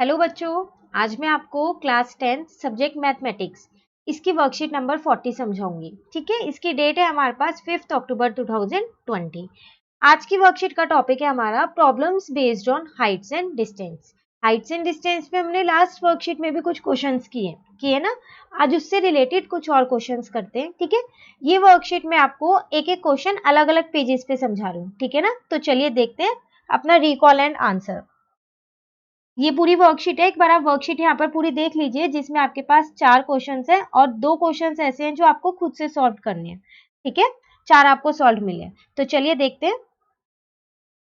Hello बच्चों, आज मैं आपको क्लास 10 सब्जेक्ट मैथमेटिक्स इसकी वर्कशीट नंबर 40 समझाऊंगी। ठीक है, इसकी डेट है हमारे पास 5 अक्टूबर 2020। आज की वर्कशीट का टॉपिक है हमारा problems based on Heights and distance. Heights and distance में हमने लास्ट वर्कशीट में भी कुछ क्वेश्चंस किए ना। आज उससे रिलेटेड कुछ और क्वेश्चंस करते हैं। ठीक है, ये वर्कशीट में आपको एक एक क्वेश्चन अलग अलग पेजेस पे समझा रही हूँ। ठीक है ना, तो चलिए देखते हैं अपना रिकॉल एंड आंसर। ये पूरी वर्कशीट है, एक बार आप वर्कशीट यहाँ पर पूरी देख लीजिए, जिसमें आपके पास 4 क्वेश्चंस हैं और 2 क्वेश्चंस ऐसे हैं जो आपको खुद से सॉल्व करने हैं। ठीक है, 4 आपको सॉल्व मिले। तो चलिए देखते हैं।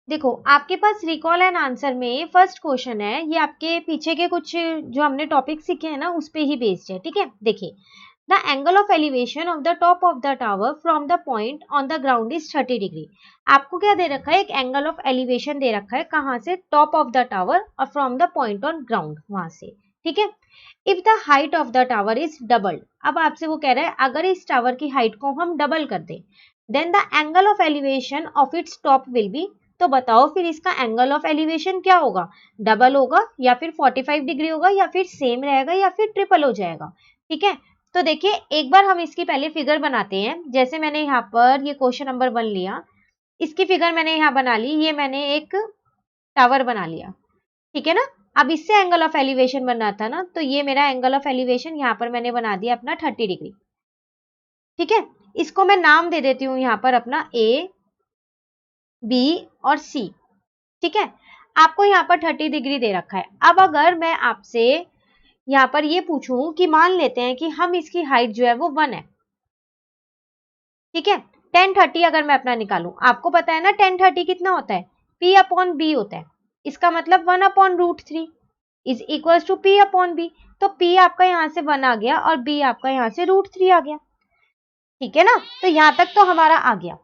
देखो, आपके पास रिकॉल एंड आंसर में फर्स्ट क्वेश्चन है, ये आपके पीछे के कुछ जो हमने टॉपिक सीखे हैं ना उस पे ही बेस्ड है। ठीक है, देखिए, the angle of elevation of the top of the tower from the point on the ground is 30 degree. आपको क्या दे रखा है, एक एंगल ऑफ एलिवेशन दे रखा है, कहाँ से, टॉप ऑफ द टावर और from the point on ground, वहां से। ठीक है, if the height of the tower is doubled, अब आपसे वो कह रहा है अगर इस टावर की हाइट को हम डबल कर दें, then the angle of elevation of its top will be, तो बताओ फिर इसका एंगल ऑफ एलिवेशन क्या होगा, डबल होगा या फिर 45 डिग्री होगा या फिर सेम रहेगा या फिर ट्रिपल हो जाएगा। ठीक है, तो देखिए एक बार हम इसकी पहले फिगर बनाते हैं। जैसे मैंने यहाँ पर ये क्वेश्चन नंबर 1 लिया, इसकी फिगर मैंने यहाँ बना ली, ये मैंने एक टावर बना लिया। ठीक है ना, अब इससे एंगल ऑफ एलिवेशन बनना था ना, तो ये मेरा एंगल ऑफ एलिवेशन यहाँ पर मैंने बना दिया अपना 30 डिग्री। ठीक है, इसको मैं नाम दे देती हूँ यहाँ पर अपना ए, बी और सी। ठीक है, आपको यहाँ पर 30 डिग्री दे रखा है। अब अगर मैं आपसे यहाँ पर ये पूछूं कि मान लेते हैं कि हम इसकी हाइट जो है वो 1 है। ठीक है, 10 30 अगर मैं अपना निकालूं, आपको पता है ना 10 30 कितना होता है, P अपॉन बी होता है। इसका मतलब 1 upon root 3 is equal to P upon B. तो P आपका यहाँ से 1 आ गया और B आपका यहाँ से रूट 3 आ गया। ठीक है ना, तो यहाँ तक तो हमारा आ गया।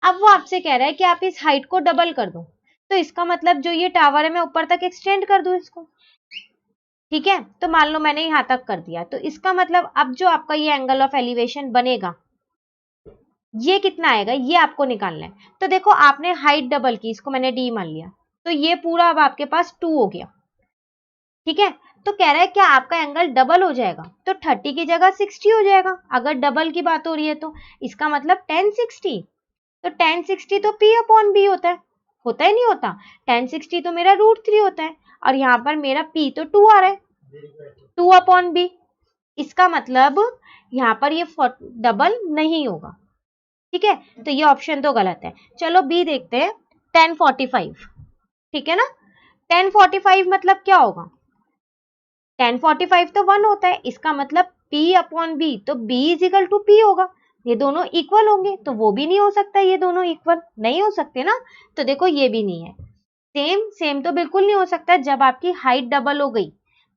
अब वो आपसे कह रहा है कि आप इस हाइट को डबल कर दो, तो इसका मतलब जो ये टावर है मैं ऊपर तक एक्सटेंड कर दूं इसको। ठीक है, तो मान लो मैंने यहाँ तक कर दिया, तो इसका मतलब अब जो आपका ये एंगल ऑफ एलिवेशन बनेगा ये कितना आएगा, ये आपको निकालना है। तो देखो आपने हाइट डबल की, इसको मैंने डी मान लिया, तो ये पूरा अब आपके पास 2 हो गया। ठीक है, तो कह रहा है क्या आपका एंगल डबल हो जाएगा, तो 30 की जगह 60 हो जाएगा अगर डबल की बात हो रही है तो। इसका मतलब 1060, तो 1060 तो P अपॉन बी होता है नहीं होता, 1060 तो मेरा रूट 3 होता है और यहाँ पर मेरा P तो 2 आ रहा है, 2 अपॉन बी। इसका मतलब यहाँ पर ये डबल नहीं होगा। ठीक है, तो ये ऑप्शन तो गलत है। चलो बी देखते हैं, 1045। ठीक है ना, 1045 मतलब क्या होगा, 1045 तो 1 होता है, इसका मतलब P अपॉन बी, तो B is equal to P होगा। ये दोनों इक्वल होंगे, तो वो भी नहीं हो सकता, ये दोनों इक्वल नहीं हो सकते ना। तो देखो ये भी नहीं है, सेम सेम तो बिल्कुल नहीं हो सकता। जब आपकी हाइट डबल हो गई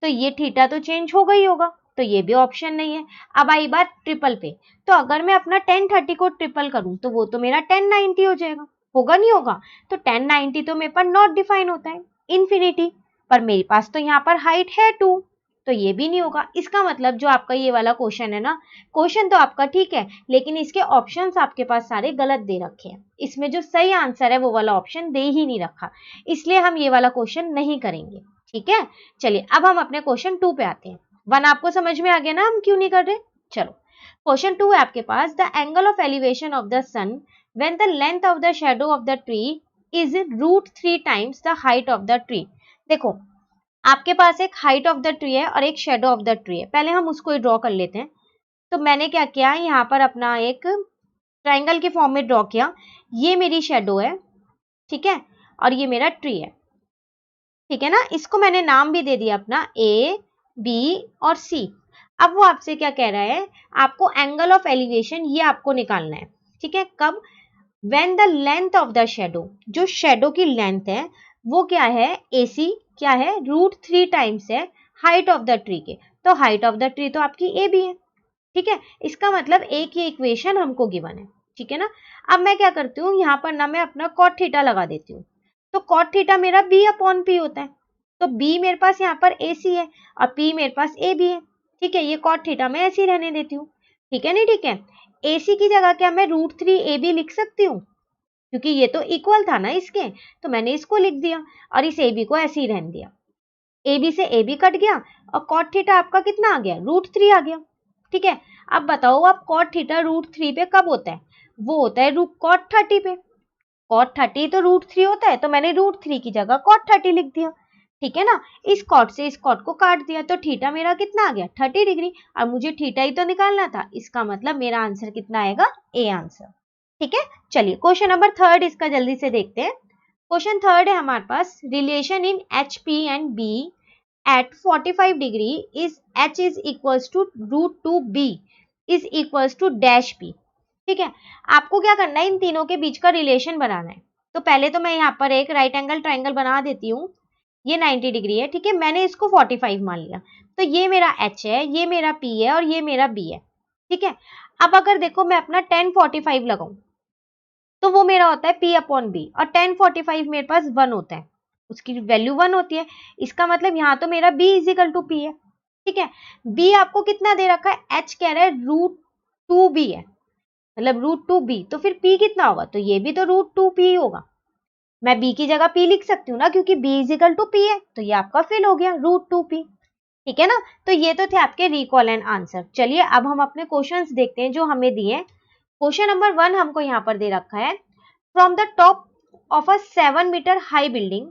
तो ये थीटा तो चेंज हो गई होगा, तो ये भी ऑप्शन नहीं है। अब आई बात ट्रिपल पे, तो अगर मैं अपना 1030 को ट्रिपल करूं तो वो तो मेरा 1090 हो जाएगा, होगा नहीं होगा। तो 1090 तो मेरे पास नॉट डिफाइन होता है, इन्फिनिटी, पर मेरे पास तो यहाँ पर हाइट है 2, तो ये भी नहीं होगा। इसका मतलब जो आपका ये वाला क्वेश्चन है ना, क्वेश्चन तो आपका ठीक है लेकिन इसके ऑप्शंस आपके पास सारे गलत दे रखे हैं। इसमें जो सही आंसर है वो वाला ऑप्शन दे ही नहीं रखा, इसलिए हम ये वाला क्वेश्चन नहीं करेंगे। ठीक है, चलिए अब हम अपने क्वेश्चन 2 पे आते हैं। 1 आपको समझ में आ गया ना हम क्यों नहीं कर रहे। चलो क्वेश्चन 2 है आपके पास, the angle of elevation of the sun when the length of the shadow of the tree is root 3 times the height of the tree. देखो आपके पास एक हाइट ऑफ द ट्री है और एक शेडो ऑफ द ट्री है, पहले हम उसको ड्रॉ कर लेते हैं। तो मैंने क्या किया, यहाँ पर अपना एक ट्राइंगल के फॉर्म में ड्रॉ किया, ये मेरी शेडो है, ठीक है, और ये मेरा ट्री है। ठीक है ना, इसको मैंने नाम भी दे दिया अपना ए, बी और सी। अब वो आपसे क्या कह रहा है, आपको एंगल ऑफ एलिवेशन ये आपको निकालना है। ठीक है, कब, when the length of the shadow, जो शेडो की लेंथ है वो क्या है, AC क्या है, रूट 3 टाइम्स है हाइट ऑफ द ट्री के। तो हाइट ऑफ द ट्री तो आपकी ए बी है। ठीक है, इसका मतलब ए की इक्वेशन हमको गिवन है। ठीक है ना, अब मैं क्या करती हूँ, यहाँ पर ना मैं अपना कॉट थीटा लगा देती हूँ, तो कॉट थीटा मेरा बी अपॉन पी होता है, तो बी मेरे पास यहाँ पर AC है और पी मेरे पास ए बी है। ठीक है, ये कॉट थीटा मैं ऐसे ही रहने देती हूँ। ठीक है नहीं, ठीक है, AC की जगह क्या मैं रूट 3 AB लिख सकती हूँ, क्योंकि ये तो इक्वल था ना इसके, तो मैंने इसको लिख दिया और इस AB को ऐसे ही रहने दिया। ए बी से ए बी कट गया और कॉट थीटा आपका कितना आ गया, √3 आ गया। ठीक है, अब बताओ आप कॉट थीटा √3 पे कब होता है, वो होता है कॉट 30 पे। कॉट 30 तो √3 होता है, तो मैंने √3 की जगह कॉट 30 लिख दिया। ठीक है ना, इस कॉट से इस कॉट को काट दिया तो थीटा मेरा कितना आ गया, 30 डिग्री। और मुझे थीटा ही तो निकालना था, इसका मतलब मेरा आंसर कितना आएगा, ए आंसर। ठीक है, चलिए क्वेश्चन नंबर 3 इसका जल्दी से देखते हैं। क्वेश्चन 3 है हमारे पास, relation in H P and B at 45 degree is H is equals to √2b is equals to dash P. ठीक है, आपको क्या करना है, इन तीनों के बीच का रिलेशन बनाना है। तो पहले तो मैं यहाँ पर एक राइट एंगल ट्राइंगल बना देती हूँ। ये 90 डिग्री है, ठीक है, मैंने इसको 45 मान लिया। तो ये मेरा h है, ये मेरा p है और ये मेरा b है। ठीक है, अब अगर देखो मैं अपना 1045 लगाऊं तो वो मेरा होता है p अपॉन b, और 1045 मेरे पास 1 होता है, उसकी वैल्यू 1 होती है। इसका मतलब यहाँ तो मेरा b इजिकल टू p है। ठीक है, b आपको कितना दे रखा है, h कह रहा है √2b है, मतलब √2b, तो फिर p कितना होगा, तो ये भी तो √2p होगा। मैं b की जगह p लिख सकती हूँ ना, क्योंकि b इजिकल टू p है, तो ये आपका फिल हो गया √2p। ठीक है ना, तो ये तो थे आपके रिकॉल एंड आंसर। चलिए अब हम अपने क्वेश्चंस देखते हैं जो हमें दिए। क्वेश्चन नंबर 1 हमको यहाँ पर दे रखा है, from the top of a 7 metre high building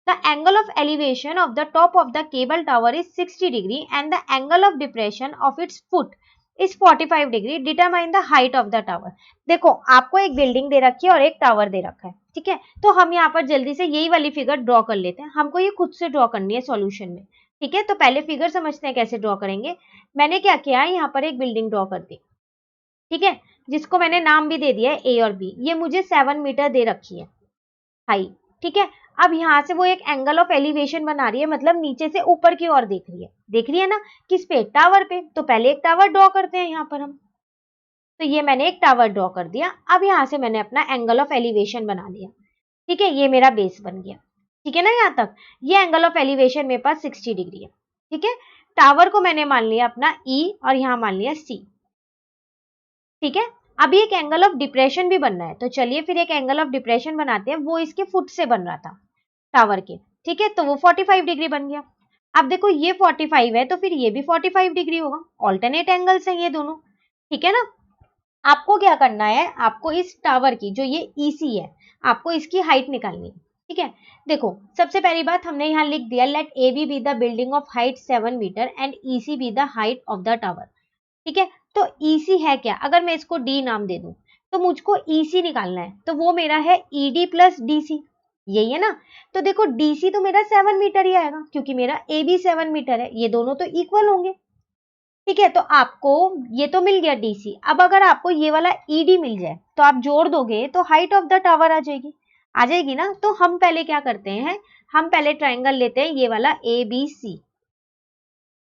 the angle of elevation of the top of the cable tower is 60 degree and the angle of depression of its foot is 45 degree. Determine the height of the tower. देखो आपको एक building दे रखी है और एक tower दे रखा है। ठीक है, तो हम यहाँ पर जल्दी से यही वाली फिगर ड्रॉ कर लेते हैं। हमको ये खुद से ड्रॉ करनी है सॉल्यूशन में। ठीक है, तो पहले फिगर समझते हैं कैसे ड्रॉ करेंगे। मैंने क्या किया, यहाँ पर एक बिल्डिंग ड्रॉ कर दी। ठीक है, जिसको मैंने नाम भी दे दिया है ए और बी। ये मुझे 7 मीटर दे रखी है हाई। ठीक है, अब यहाँ से वो एक एंगल ऑफ एलिवेशन बना रही है, मतलब नीचे से ऊपर की ओर देख रही है ना, किस पे, टावर पे। तो पहले एक टावर ड्रॉ करते हैं यहाँ पर हम। तो ये मैंने एक टावर ड्रॉ कर दिया। अब यहाँ से मैंने अपना एंगल ऑफ एलिवेशन बना लिया। ठीक है, ये मेरा बेस बन गया। ठीक है ना, यहाँ तक ये एंगल ऑफ एलिवेशन मेरे पास 60 डिग्री है। ठीक है, टावर को मैंने मान लिया अपना ई और यहाँ मान लिया सी। ठीक है, अभी एक एंगल ऑफ डिप्रेशन भी बनना है, तो चलिए फिर एक एंगल ऑफ डिप्रेशन बनाते हैं। वो इसके फुट से बन रहा था टावर के। ठीक है, तो वो 45 डिग्री बन गया। अब देखो ये 45 है, तो फिर ये भी 45 डिग्री होगा। ऑल्टरनेट एंगल्स हैं ये दोनों। ठीक है ना, आपको क्या करना है, आपको इस टावर की जो ये ईसी है, आपको इसकी हाइट निकालनी है। ठीक है, देखो सबसे पहली बात हमने यहाँ लिख दिया, let A B the building of height 7 metre and EC be the height of the tower. ठीक है, तो ईसी है क्या, अगर मैं इसको डी नाम दे दूं तो मुझको ईसी निकालना है, तो वो मेरा है ईडी प्लस डीसी, यही है ना। तो देखो डीसी तो मेरा 7 मीटर ही आएगा, क्योंकि मेरा ए बी 7 मीटर है, ये दोनों तो इक्वल होंगे। ठीक है, तो आपको ये तो मिल गया डीसी। अब अगर आपको ये वाला ईडी मिल जाए तो आप जोड़ दोगे तो हाइट ऑफ द टावर आ जाएगी ना। तो हम पहले क्या करते हैं, हम पहले ट्राइंगल लेते हैं, ये वाला ए बी सी।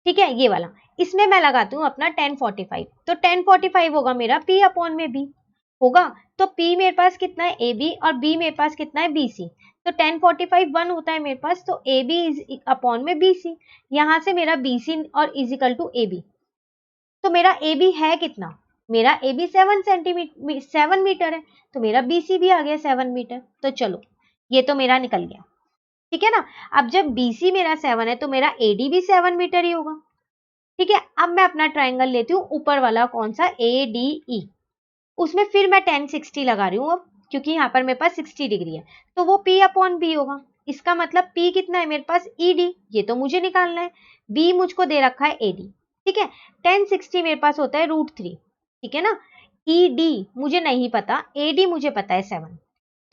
ठीक है, ये वाला, इसमें मैं लगाती हूँ अपना 1045। तो 1045 होगा मेरा P अपॉन में B होगा। तो P मेरे पास कितना है, AB, और B मेरे पास कितना है, BC। तो 1045 1 होता है मेरे पास, तो AB इज अपॉन में BC। यहाँ से मेरा BC और इजिकल टू AB। तो मेरा AB है कितना, मेरा AB 7 मीटर है, तो मेरा BC भी आ गया 7 मीटर। तो चलो ये तो मेरा निकल गया। ठीक है ना, अब जब BC मेरा 7 है तो मेरा AD भी 7 मीटर ही होगा। ठीक है, अब मैं अपना ट्राइंगल लेती हूँ ऊपर वाला, कौन सा, ADE। उसमें फिर मैं 1060 लगा रही हूँ अब, क्योंकि यहाँ पर मेरे पास 60 डिग्री है, तो वो P अपॉन B होगा। इसका मतलब P कितना है मेरे पास, ED, ये तो मुझे निकालना है। B मुझको दे रखा है AD। ठीक है, 1060 मेरे पास होता है √3। ठीक है ना, ED मुझे नहीं पता, AD मुझे पता है 7।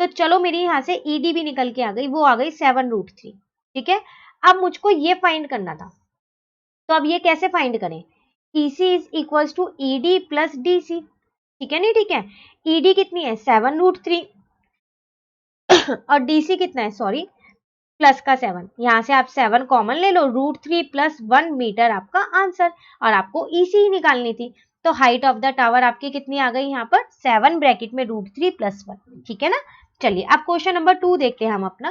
तो चलो मेरी यहाँ से ED भी निकल के आ गई, वो आ गई 7√3। ठीक है, अब मुझको ये फाइंड करना था, तो अब ये कैसे फाइंड करें, EC is equals to ED plus DC। ठीक है नहीं, ठीक है, ED कितनी है 7√3 और DC कितना है, सॉरी, प्लस का 7। यहाँ से आप 7 कॉमन ले लो, √3 प्लस 1 मीटर आपका आंसर, और आपको EC ही निकालनी थी। तो हाइट ऑफ द टावर आपकी कितनी आ गई यहाँ पर, 7 ब्रैकेट में √3 प्लस 1। ठीक है ना, चलिए अब क्वेश्चन नंबर 2 देखते हैं हम अपना।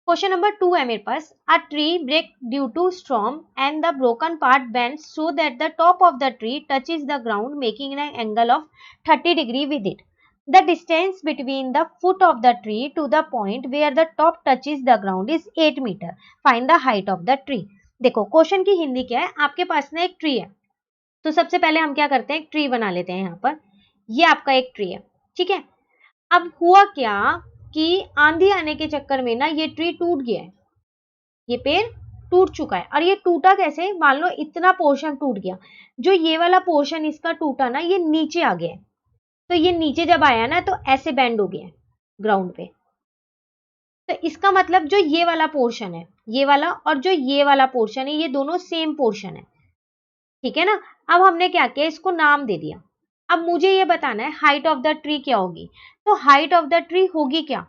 क्वेश्चन नंबर 2 है मेरे पास, a tree break due to storm and the broken part bends so that the top of the tree touches the ground making an angle of 30 degree with it. The distance between the foot of the tree to the point where the top touches the ground is 8 metre, find the height of the tree. देखो question की हिंदी क्या है, आपके पास ना एक tree है, तो सबसे पहले हम क्या करते हैं, एक ट्री बना लेते हैं। यहाँ पर ये आपका एक ट्री है, ठीक है। अब हुआ क्या कि आंधी आने के चक्कर में ना ये ट्री टूट गया है, ये पेड़ टूट चुका है। और ये टूटा कैसे, मान लो इतना पोर्शन टूट गया, जो ये वाला पोर्शन इसका टूटा ना, ये नीचे आ गया है। तो ये नीचे जब आया ना तो ऐसे बैंड हो गया है ग्राउंड पे। तो इसका मतलब जो ये वाला पोर्शन है, ये वाला और जो ये वाला पोर्शन है, ये दोनों सेम पोर्शन है, ठीक है ना। अब हमने क्या किया, इसको नाम दे दिया। अब मुझे ये बताना है हाइट ऑफ द ट्री क्या होगी। तो हाइट ऑफ द ट्री होगी क्या,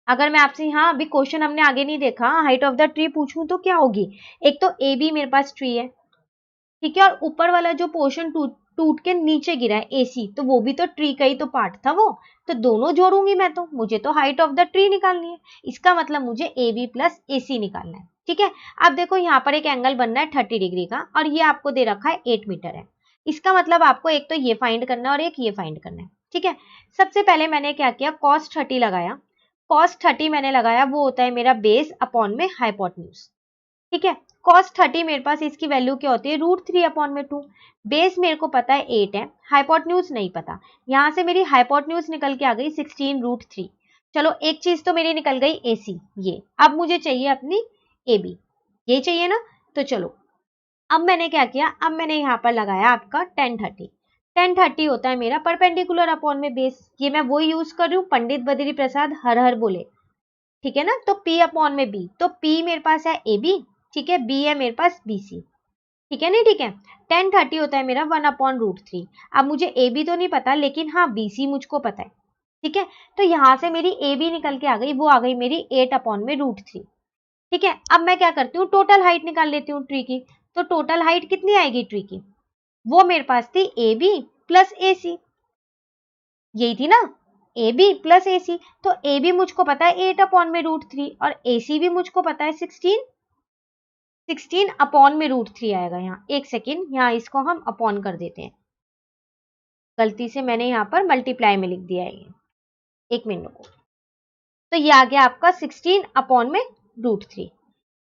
अगर मैं आपसे, हाँ अभी क्वेश्चन हमने आगे नहीं देखा, हाइट ऑफ द ट्री पूछूं तो क्या होगी। एक तो ए बी मेरे पास ट्री है, ठीक है, और ऊपर वाला जो पोर्शन टूट के नीचे गिरा है एसी, तो वो भी तो ट्री का ही तो पार्ट था वो। तो दोनों जोड़ूंगी मैं, तो मुझे तो हाइट ऑफ द ट्री निकालनी है। इसका मतलब मुझे ए बी प्लस ए सी निकालना है, ठीक है। अब देखो यहाँ पर एक एंगल बनना है 30 डिग्री का, और ये आपको दे रखा है 8 मीटर है। इसका मतलब आपको एक तो ये फाइंड करना है और एक ये फाइंड करना है, ठीक है। सबसे पहले मैंने क्या किया, cos 30 लगाया। cos 30 मैंने लगाया, वो होता है मेरा बेस अपॉन में हाइपोटेन्यूज, ठीक है। cos 30 मेरे पास इसकी वैल्यू क्या होती है, √3 अपॉन में 2। बेस मेरे को पता है 8 है, हाइपोटेन्यूज नहीं पता। यहां से मेरी हाइपोटेन्यूज निकल के आ गई 16√3। चलो एक चीज तो मेरी निकल गई AC, ये। अब मुझे चाहिए अपनी AB, ये चाहिए ना। तो चलो अब मैंने क्या किया, अब मैंने यहाँ पर लगाया आपका 1030। 1030 होता है मेरा परपेंडिकुलर अपॉन में बेस। ये मैं वो यूज कर रही हूँ, पंडित बद्री प्रसाद हर हर बोले, ठीक है ना। तो P अपॉन में B, तो P मेरे पास है AB, ठीक है, B है मेरे पास BC, ठीक है नहीं, ठीक है। 1030 होता है मेरा 1 अपॉन √3। अब मुझे AB तो नहीं पता, लेकिन हाँ BC मुझको पता है, ठीक है। तो यहाँ से मेरी AB निकल के आ गई, वो आ गई मेरी 8 अपॉन में √3, ठीक है। अब मैं क्या करती हूँ, टोटल हाइट निकाल लेती हूँ ट्री की। तो टोटल हाइट कितनी आएगी ट्री की, वो मेरे पास थी AB प्लस AC, यही थी ना, AB प्लस AC। तो AB मुझको पता है 8 अपॉन में √3, और AC भी मुझको पता है 16 अपॉन में √3 आएगा। यहाँ एक सेकेंड, यहाँ इसको हम अपॉन कर देते हैं, गलती से मैंने यहाँ पर मल्टीप्लाई में लिख दिया है, एक मिनट को। तो ये आ गया आपका 16 अपॉन में √3,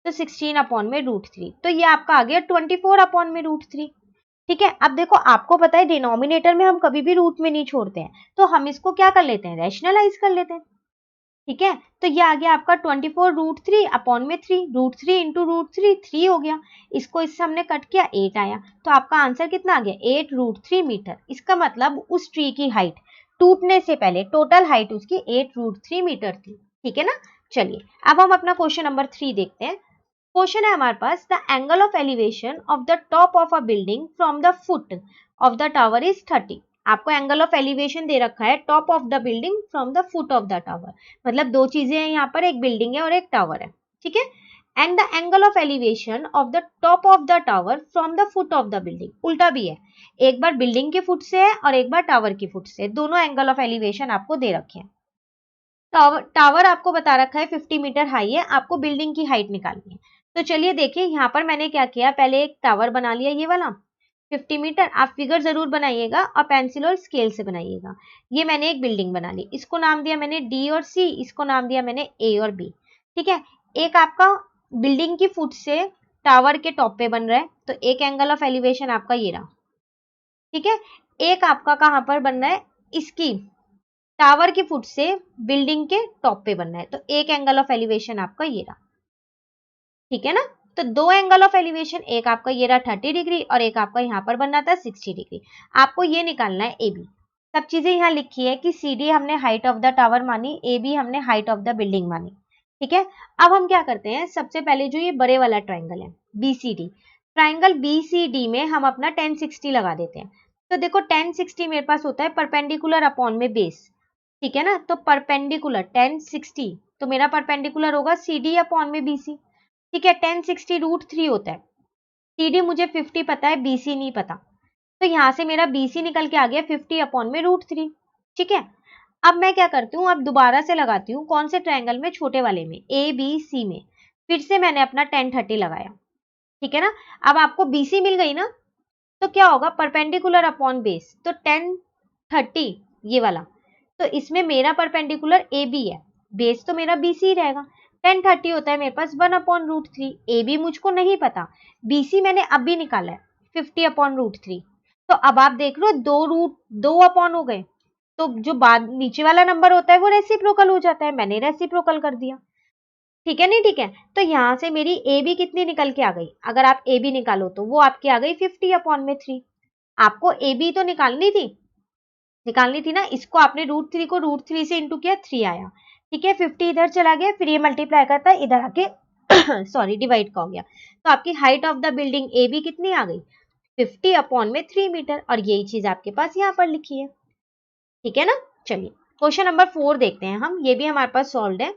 तो 16 अपॉन में √3, तो ये आपका आ गया 24 अपॉन में √3, ठीक है। अब देखो आपको पता है डिनोमिनेटर में हम कभी भी रूट में नहीं छोड़ते हैं, तो हम इसको क्या कर लेते हैं, रैशनलाइज कर लेते हैं, ठीक है। तो ये आ गया आपका 24√3 अपॉन में 3, √3 इंटू √3 3 हो गया। इसको इससे हमने कट किया, 8 आया। तो आपका आंसर कितना आ गया, 8√3 मीटर। इसका मतलब उस ट्री की हाइट टूटने से पहले टोटल हाइट उसकी 8√3 मीटर थी, ठीक है ना। चलिए अब हम अपना क्वेश्चन नंबर 3 देखते हैं। क्वेश्चन है हमारे पास, the angle of elevation of the top of a building from the foot of the tower is 30। आपको एंगल ऑफ एलिवेशन दे रखा है, top of the building from the foot of the tower, मतलब दो चीजें हैं यहाँ पर, एक बिल्डिंग है और एक टावर है, ठीक है। And the angle of elevation of the top of the tower from the foot of the building, उल्टा भी है, एक बार बिल्डिंग के फुट से है और एक बार टावर की फुट से, दोनों एंगल ऑफ एलिवेशन आपको दे रखे हैं। टावर आपको बता रखा है 50 मीटर हाई है, आपको बिल्डिंग की हाइट निकालनी है। तो चलिए देखिए यहाँ पर मैंने क्या किया, पहले एक टावर बना लिया, ये वाला 50 मीटर। आप फिगर जरूर बनाइएगा और पेंसिल और स्केल से बनाइएगा। ये मैंने एक बिल्डिंग बना ली, इसको नाम दिया मैंने D और C, इसको नाम दिया मैंने A और B, ठीक है। एक आपका बिल्डिंग की फुट से टावर के टॉप पे बन रहा है, तो एक एंगल ऑफ एलिवेशन आपका ये रहा, ठीक है। एक आपका कहाँ पर बन रहा है, इसकी टावर की फुट से बिल्डिंग के टॉप पे बनना है, तो एक एंगल ऑफ एलिवेशन आपका ये रहा, ठीक है ना। तो दो एंगल ऑफ एलिवेशन, एक आपका ये रहा 30 डिग्री और एक आपका यहाँ पर बनना था 60 डिग्री। आपको ये निकालना है AB। सब चीजें यहाँ लिखी है कि CD हमने हाइट ऑफ द टावर मानी, AB हमने हाइट ऑफ द बिल्डिंग मानी, ठीक है। अब हम क्या करते हैं, सबसे पहले जो ये बड़े वाला ट्राइंगल है BCD, ट्राइंगल BCD में हम अपना 1060 लगा देते हैं। तो देखो 1060 मेरे पास होता है परपेंडिकुलर अपॉन में बेस, ठीक है ना। तो परपेंडिकुलर 1060, तो मेरा परपेंडिकुलर होगा CD अपॉन में BC, ठीक है। 1060 √3 होता है, CD मुझे 50 पता है, BC नहीं पता, तो यहाँ से मेरा BC निकल के आ गया 50 अपॉन में √3, ठीक है। अब मैं क्या करती हूँ, अब दोबारा से लगाती हूँ, कौन से ट्रायंगल में, छोटे वाले में, ABC में। फिर से मैंने अपना 1030 लगाया, ठीक है ना। अब आपको BC मिल गई ना, तो क्या होगा, परपेंडिकुलर अपॉन बेस, तो 1030 ये वाला, तो इसमें मेरा परपेंडिकुलर ए बी है, बेस तो मेरा बी सी रहेगा। 1030 होता है मेरे पास 1/√3। ए बी मुझको नहीं पता, बी सी मैंने अभी निकाला है 50/√3। तो अब आप देख लो 2 अपॉन हो गए, तो जो बाद नीचे वाला नंबर होता है वो रेसिप्रोकल हो जाता है, मैंने रेसिप्रोकल कर दिया। ठीक है नहीं ठीक है, तो यहाँ से मेरी ए बी कितनी निकल के आ गई, अगर आप ए बी निकालो तो वो आपकी आ गई 50/3। आपको ए बी तो निकालनी थी ना, इसको आपने √3 को √3 से इंटू किया, 3 आया। ठीक है, 50 इधर चला गया, फिर ये मल्टीप्लाई करता है इधर आके सॉरी डिवाइड का हो गया, तो आपकी height of the building A B कितनी आ गई 50/3 मीटर, और यही चीज आपके पास यहाँ पर लिखी है। ठीक है ना, चलिए क्वेश्चन नंबर 4 देखते हैं हम, ये भी हमारे पास सॉल्व है।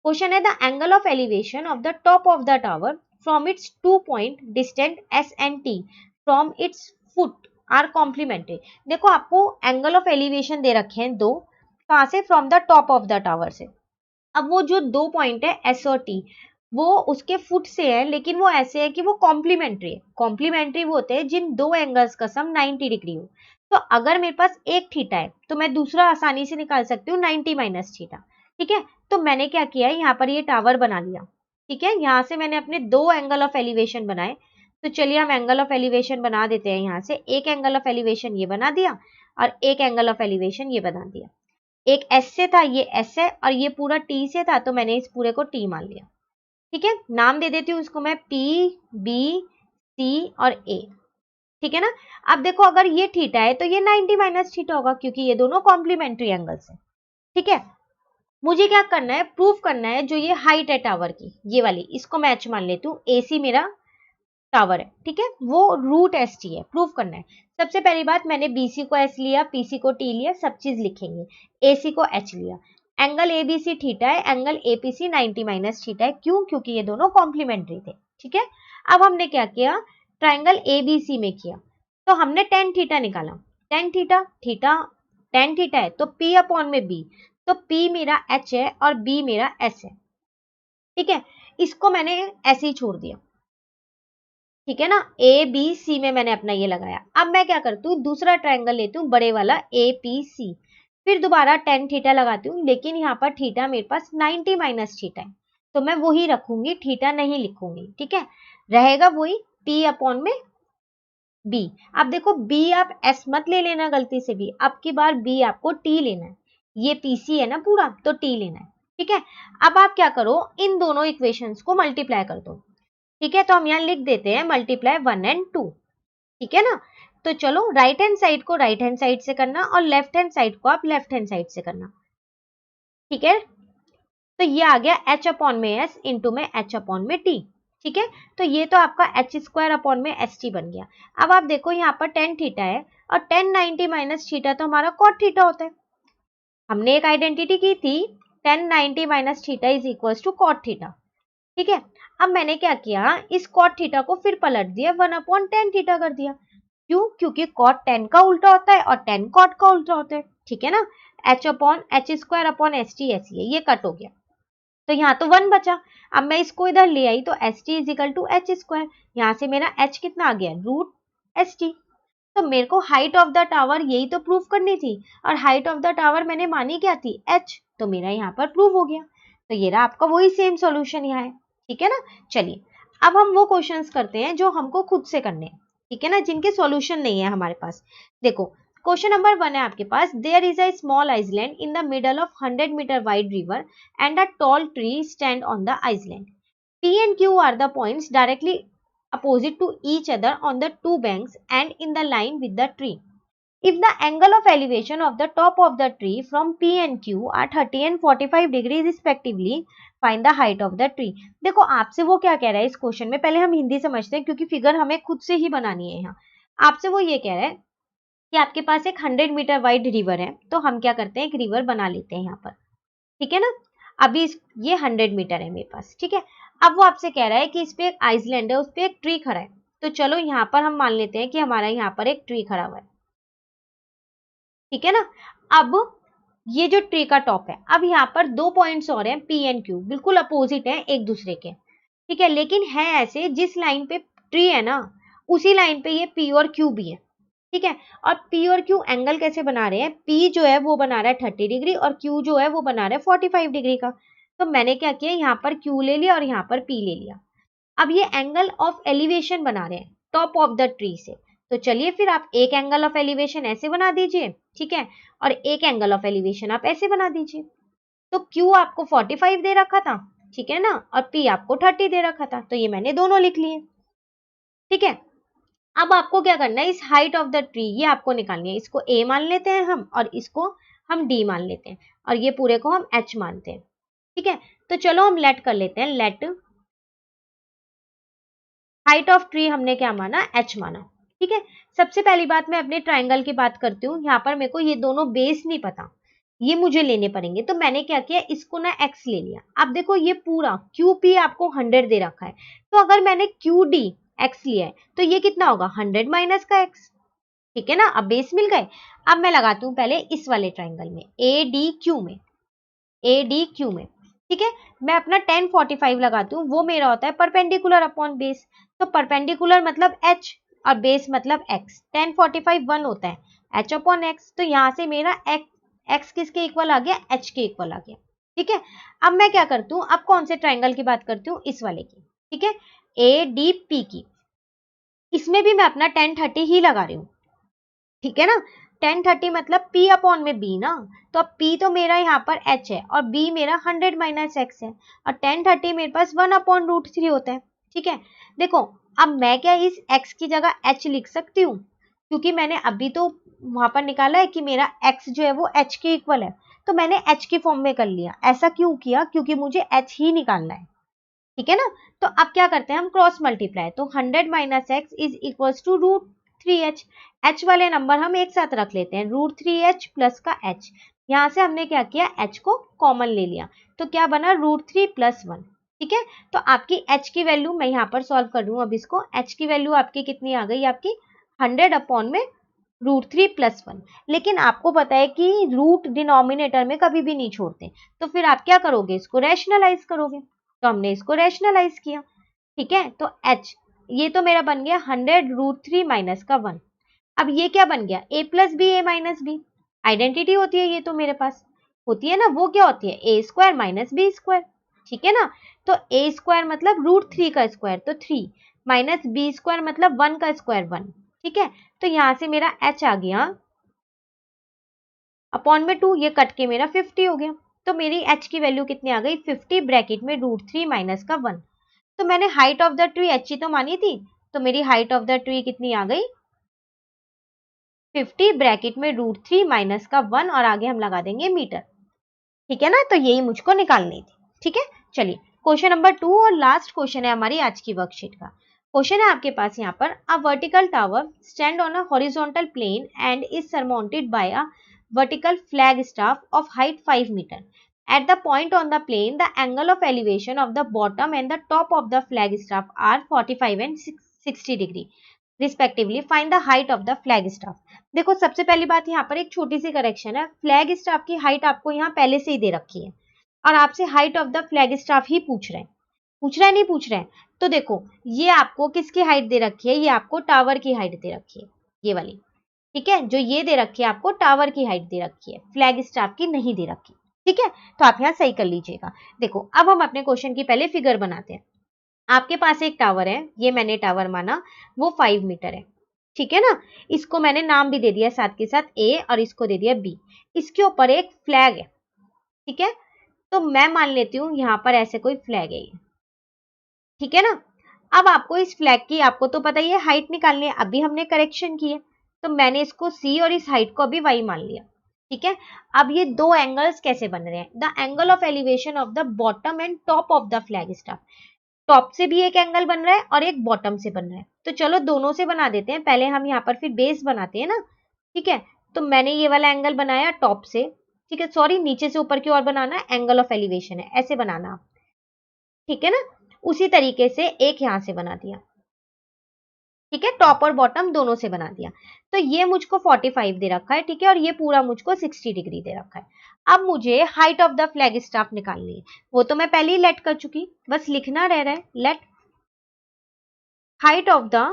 क्वेश्चन है the angle of elevation of the top of the tower from its 2 point distant S and T from its foot are complementary. देखो आपको एंगल ऑफ एलिवेशन दे रखे हैं दो, कहां से, from the top of the tower से। अब वो जो 2 पॉइंट है एस और टी, वो उसके फुट से है, लेकिन वो ऐसे है कि वो कॉम्प्लीमेंट्री है। कॉम्प्लीमेंट्री वो होते हैं जिन दो एंगल्स का सम 90 डिग्री हो। तो अगर मेरे पास एक थीटा है तो मैं दूसरा आसानी से निकाल सकती हूँ 90 माइनस थीटा। ठीक है, तो मैंने क्या किया है, यहाँ पर ये टावर बना लिया। ठीक है, यहाँ से मैंने अपने दो एंगल ऑफ एलिवेशन बनाए, तो चलिए हम एंगल ऑफ एलिवेशन बना देते हैं। यहाँ से एक एंगल ऑफ एलिवेशन ये बना दिया, और एक एंगल ऑफ एलिवेशन ये बना दिया। एक एस से था, ये एस है, और ये पूरा टी से था, तो मैंने इस पूरे को टी मान लिया। ठीक है, नाम दे देती हूँ इसको मैं पी बी सी और ए। ठीक है ना, अब देखो अगर ये थीटा है तो ये 90 माइनस थीटा होगा, क्योंकि ये दोनों कॉम्प्लीमेंट्री एंगल्स है। ठीक है, मुझे क्या करना है, प्रूफ करना है जो ये हाइट है टावर की, ये वाली, इसको मैं एच मान लेती हूँ, ए सी मेरा टावर है। ठीक है, वो रूट एस टी है, प्रूफ करना है। सबसे पहली बात, मैंने बीसी को एस लिया, पीसी को टी लिया, सब चीज लिखेंगे। एसी को एच लिया, एंगल एबीसी थीटा है, एंगल एपीसी 90 माइनस थीटा है। क्यों, क्योंकि ये दोनों कॉम्प्लीमेंट्री थे। ठीक है, अब हमने क्या किया, ट्राइंगल एबीसी में किया, तो हमने टेन थीटा निकाला। टेन थीटा टेन थीटा है तो पी अपॉन में बी, तो पी मेरा एच है और बी मेरा एस है। ठीक है, इसको मैंने ऐसे ही छोड़ दिया। ठीक है ना, ए बी सी में मैंने अपना ये लगाया। अब मैं क्या करती हूँ, दूसरा ट्रायंगल लेती हूँ बड़े वाला ए पी सी, फिर दोबारा टेन थीटा लगाती हूँ, लेकिन यहाँ पर थीटा मेरे पास 90 माइनस थीटा है, तो मैं वही रखूंगी, थीटा नहीं लिखूंगी। ठीक है, रहेगा वही पी अपॉन में बी। अब देखो बी आप एस मत ले लेना गलती से भी, अब की बार बी आपको टी लेना है, ये पीसी है ना पूरा, तो टी लेना है। ठीक है, अब आप क्या करो, इन दोनों इक्वेशंस को मल्टीप्लाई कर दो। ठीक है, तो हम यहाँ लिख देते हैं मल्टीप्लाई 1 एंड 2। ठीक है ना, तो चलो राइट हैंड साइड को राइट हैंड साइड से करना, और लेफ्ट हैंड साइड को आप लेफ्ट हैंड साइड से करना। ठीक है, तो ये आ गया एच अपॉन में एस इंटू में एच अपॉन में टी। ठीक है, तो ये तो आपका एच स्क्वायर अपॉन में एस टी बन गया। अब आप देखो यहाँ पर टेन थीटा है, और 1090 माइनस थीटा तो हमारा कॉट थीटा होता है। हमने एक आइडेंटिटी की थी 1090 minus theta is equal to cot theta. ठीक है, अब मैंने क्या किया, इस कॉट थीटा को फिर पलट दिया, 1/10 थीटा कर दिया। क्यों, क्योंकि कॉट 10 का उल्टा होता है और 10 कॉट का उल्टा होता है। ठीक है ना, H upon H square upon S T ऐसी है, ये कट हो गया, तो यहाँ तो 1 बचा। अब मैं इसको इधर ले आई, तो S T is equal to H square, यहाँ से मेरा एच कितना आ गया, रूट एस टी। तो मेरे को हाइट ऑफ द टावर यही तो प्रूव करनी थी, और हाइट ऑफ द टावर मैंने मानी क्या थी, एच, तो मेरा यहाँ पर प्रूव हो गया। तो ये रहा आपका वही सेम सॉल्यूशन यहाँ है। ठीक है ना, चलिए अब हम वो क्वेश्चंस करते हैं जो हमको खुद से करने हैं। ठीक है ना, जिनके सॉल्यूशन नहीं है हमारे पास। देखो क्वेश्चन नंबर 1 है आपके पास, there is a small island in the middle of 100 metre wide river and a tall tree stand on the island. P and Q are the points directly opposite to each other on the two banks and in the line with the tree. If the angle of elevation of the top of the tree from P and Q are 30 and 45 degrees respectively, find the height of the tree. देखो आपसे वो क्या कह रहा है इस question में, पहले हम हिंदी समझते हैं क्योंकि फिगर हमें खुद से ही बनानी है। यहाँ आपसे वो ये कह रहा है कि आपके पास एक 100 मीटर वाइड रिवर है, तो हम क्या करते हैं, एक रिवर बना लेते हैं यहाँ पर। ठीक है ना, अभी ये 100 मीटर है मेरे पास। ठीक है, अब वो आपसे कह रहा है कि इस पे एक आइसलैंड है, उस पे एक ट्री खड़ा है, तो चलो यहाँ पर हम मान लेते हैं कि हमारा यहाँ पर एक ट्री खड़ा हुआ है। ठीक है ना, अब ये जो ट्री का टॉप है, अब यहाँ पर दो पॉइंट्स और हैं पी एंड क्यू, बिल्कुल अपोजिट हैं एक दूसरे के। ठीक है, लेकिन है ऐसे, जिस लाइन पे ट्री है ना, उसी लाइन पे ये पी और क्यू भी है। ठीक है। और P और Q एंगल कैसे बना रहे हैं, P जो है वो बना रहा है 30 डिग्री और Q जो है वो बना रहा है 45 डिग्री का। तो मैंने क्या किया, यहाँ पर Q ले लिया और यहाँ पर P ले लिया। अब ये एंगल ऑफ एलिवेशन बना रहे हैं टॉप ऑफ द ट्री से, तो चलिए फिर आप एक एंगल ऑफ एलिवेशन ऐसे बना दीजिए, ठीक है, और एक एंगल ऑफ एलिवेशन आप ऐसे बना दीजिए। तो Q आपको 45 दे रखा था, ठीक है ना, और P आपको 30 दे रखा था, तो ये मैंने दोनों लिख लिए, ठीक है। अब आपको क्या करना है, इस हाइट ऑफ द ट्री ये आपको निकालनी है। इसको A मान लेते हैं हम और इसको हम D मान लेते हैं और ये पूरे को हम H मानते हैं, ठीक है। तो चलो हम लेट कर लेते हैं, लेट हाइट ऑफ ट्री हमने क्या माना, H माना, ठीक है। सबसे पहली बात मैं अपने ट्राइंगल की बात करती हूँ। यहाँ पर मेरे को ये दोनों बेस नहीं पता, ये मुझे लेने पड़ेंगे, तो मैंने क्या किया, इसको ना x ले लिया। अब देखो ये पूरा QP आपको 100 दे रखा है, तो अगर मैंने QD x लिया है तो ये कितना होगा, 100 माइनस का x, ठीक है ना। अब बेस मिल गए। अब मैं लगाती हूँ पहले इस वाले ट्राइंगल में ADQ में, ADQ में, ठीक है। मैं अपना 1045 लगाती हूँ, वो मेरा होता है परपेंडिकुलर अपॉन बेस। तो परपेंडिकुलर मतलब h और बेस मतलब x। 1045 1 होता है, h अपॉन x। तो यहाँ से मेरा x किसके इक्वल आ गया, h के इक्वल आ गया, ठीक है। अब मैं क्या करती हूँ, अब कौन से ट्राइंगल की बात करती हूँ, इस वाले की, ठीक है, ADP की। इसमें भी मैं अपना 1030 ही लगा रही हूँ, ठीक है ना। 1030 मतलब P अपॉन में B ना, तो अब P तो मेरा यहाँ पर H है और B मेरा 100 माइनस x है, और 1030 मेरे पास 1 अपॉन रूट 3 होता है, ठीक है। देखो अब मैं क्या इस x की जगह h लिख सकती हूँ, क्योंकि मैंने अभी तो वहां पर निकाला है कि मेरा x जो है वो h के इक्वल है, तो मैंने h की फॉर्म में कर लिया। ऐसा क्यों किया, क्योंकि मुझे h ही निकालना है, ठीक है ना। तो अब क्या करते हैं हम, क्रॉस मल्टीप्लाई, तो 100 minus X is equal to root 3h। h वाले नंबर हम एक साथ रख लेते हैं, रूट 3h प्लस का h। यहां से हमने क्या किया, h को कॉमन ले लिया, तो क्या बना, रूट 3 प्लस 1, ठीक है। तो आपकी h की वैल्यू मैं यहाँ पर सॉल्व कर रही हूँ। अब इसको h की वैल्यू आपकी कितनी आ गई, आपकी 100 अपॉन में रूट 3 प्लस 1। लेकिन आपको पता है कि रूट डिनोमिनेटर में कभी भी नहीं छोड़ते, तो फिर आप क्या करोगे, इसको रैशनलाइज करोगे। तो हमने इसको रैशनलाइज किया, ठीक है। तो h ये तो मेरा बन गया 100 रूट 3 माइनस का 1। अब ये क्या बन गया, a plus B A minus B, identity होती है ये तो मेरे पास होती है ना, वो क्या होती है, ए स्क्वायर माइनस बी स्क्वायर, ठीक है ना। तो ए स्क्वायर मतलब रूट 3 का स्क्वायर तो 3, माइनस बी स्क्वायर मतलब 1 का स्क्वायर 1, ठीक है। तो यहां से मेरा h आ गया अपॉन में 2, ये कट के मेरा 50 हो गया। तो मेरी h की वैल्यू कितनी आ गई, 50 ब्रैकेट में रूट 3 माइनस का 1। तो मैंने height of the tree h ही तो मानी थी, तो मेरी हाइट ऑफ द ट्री कितनी आ गई, 50 ब्रैकेट में रूट 3 माइनस का 1 और आगे हम लगा देंगे मीटर, ठीक है ना। तो यही मुझको निकालनी थी, ठीक है। चलिए क्वेश्चन नंबर 2 और लास्ट क्वेश्चन है हमारी आज की वर्कशीट का। क्वेश्चन है आपके पास यहाँ पर, a vertical tower stand on a horizontal plane and is surmounted by a vertical flag staff of height 5 meter. At the point on the plane, the angle of elevation of the bottom and the top of the flag staff are 45 and 60 degree respectively. Find the height of the flag staff. देखो सबसे पहली बात यहाँ पर एक छोटी सी correction है, flag staff की हाइट आपको यहाँ पहले से ही दे रखी है और आपसे height of the flag staff ही पूछ रहे हैं, पूछ रहे हैं नहीं पूछ रहे हैं। तो देखो ये आपको किसकी हाइट दे रखी है, ये आपको टावर की हाइट दे रखी है, ये वाली, ठीक है। जो ये दे रखी है आपको टावर की हाइट दे रखी है, फ्लैग स्टाफ की नहीं दे रखी, ठीक है। तो आप यहाँ सही कर लीजिएगा। देखो अब हम अपने क्वेश्चन की पहले फिगर बनाते हैं। आपके पास एक टावर है, ये मैंने टावर माना, वो 5 मीटर है, ठीक है ना। इसको मैंने नाम भी दे दिया साथ के साथ ए और इसको दे दिया बी। इसके ऊपर एक फ्लैग है, ठीक है। तो मैं मान लेती हूँ यहाँ पर ऐसे कोई फ्लैग है ये, ठीक है ना। अब आपको इस फ्लैग की, आपको तो पता ही है, हाइट निकालनी है। अभी हमने करेक्शन की है, तो मैंने इसको सी और इस हाइट को अभी वाई मान लिया, ठीक है। अब ये दो एंगल्स कैसे बन रहे हैं, the angle of elevation of the bottom and top of the flag staff. Top से भी एक एंगल बन रहा है और एक बॉटम से बन रहा है, तो चलो दोनों से बना देते हैं। पहले हम यहाँ पर फिर बेस बनाते हैं ना, ठीक है। तो मैंने ये वाला एंगल बनाया टॉप से, ठीक है, सॉरी नीचे से ऊपर की ओर बनाना है, एंगल ऑफ एलिवेशन है, ऐसे बनाना, ठीक है ना। उसी तरीके से एक यहां से बना दिया, ठीक है, टॉप और बॉटम दोनों से बना दिया। तो ये मुझको 45 दे रखा है, ठीक है, और ये पूरा मुझको 60 डिग्री दे रखा है। अब मुझे height of the flag staff निकालनी है, वो तो मैं पहले ही लेट कर चुकी, बस लिखना रह रहा है, let height of the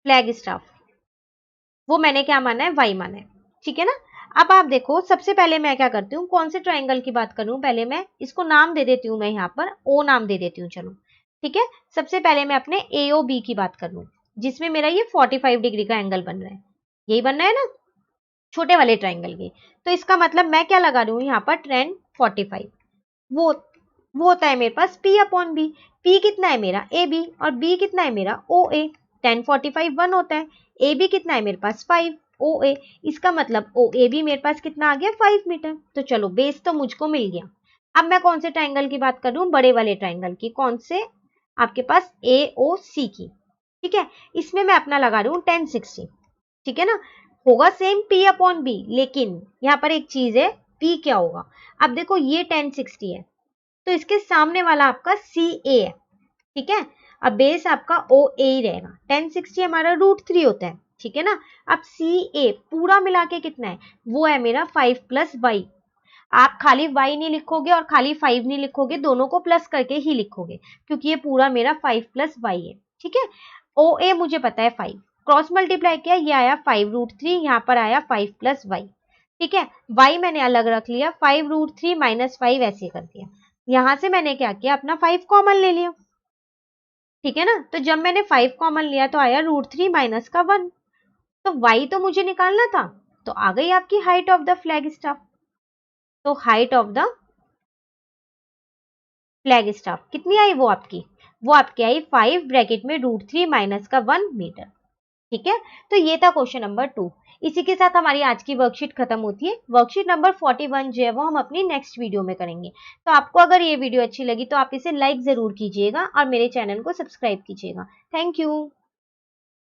flag staff, वो मैंने क्या माना है, y माना है, ठीक है ना। अब आप देखो, सबसे पहले मैं क्या करती हूँ, कौन से ट्राइंगल की बात करूँ, पहले मैं इसको नाम दे देती हूँ, मैं यहाँ पर O नाम दे देती हूँ, चलो ठीक है। सबसे पहले मैं अपने AOB की बात कर लूँ, जिसमें मेरा ये 45 डिग्री का एंगल बन रहा है, यही बनना है ना, छोटे वाले ट्राइंगल के। तो इसका मतलब मैं क्या लगा रही हूँ यहाँ पर, tan 45, वो वो होता है मेरे पास P अपॉन बी। P कितना है मेरा, AB, और B कितना है मेरा, OA। tan 45 1 होता है, AB कितना है मेरे पास 5, OA, इसका मतलब OAB मेरे पास कितना आ गया, 5 मीटर। तो चलो बेस तो मुझको मिल गया। अब मैं कौन से ट्राइंगल की बात कर रही हूँ, बड़े वाले ट्राइंगल की, कौन से, आपके पास AOC की, ठीक है। इसमें मैं अपना लगा रही हूँ tan 60, ठीक है ना, होगा सेम P अपॉन बी, लेकिन यहाँ पर एक चीज है, P क्या होगा। अब देखो ये tan 60 है, तो इसके सामने वाला आपका CA है, ठीक है। अब बेस आपका OA ही रहेगा, tan 60 हमारा √3 होता है, ठीक है ना। अब CA पूरा मिला के कितना है, वो है मेरा 5 + y। आप खाली y नहीं लिखोगे और खाली 5 नहीं लिखोगे, दोनों को प्लस करके ही लिखोगे, क्योंकि ये पूरा मेरा 5 + y है, ठीक है। OA मुझे पता है 5, क्रॉस मल्टीप्लाई किया, ये आया 5√3, यहाँ पर आया 5 + y, ठीक है। y मैंने अलग रख लिया, 5√3 - 5 ऐसे कर दिया। यहां से मैंने क्या किया, अपना 5 कॉमन ले लिया, ठीक है ना। तो जब मैंने 5 कॉमन लिया तो आया √3 माइनस का 1, तो y तो मुझे निकालना था, तो आ गई आपकी height of the flag staff. तो height of the flag staff कितनी आई, वो आपकी आई 5 ब्रैकेट में √3 माइनस का 1 मीटर, ठीक है। तो ये था क्वेश्चन नंबर 2। इसी के साथ हमारी आज की वर्कशीट खत्म होती है। वर्कशीट नंबर 41 जो है वो हम अपनी नेक्स्ट वीडियो में करेंगे। तो आपको अगर ये वीडियो अच्छी लगी तो आप इसे लाइक जरूर कीजिएगा और मेरे चैनल को सब्सक्राइब कीजिएगा। Thank you.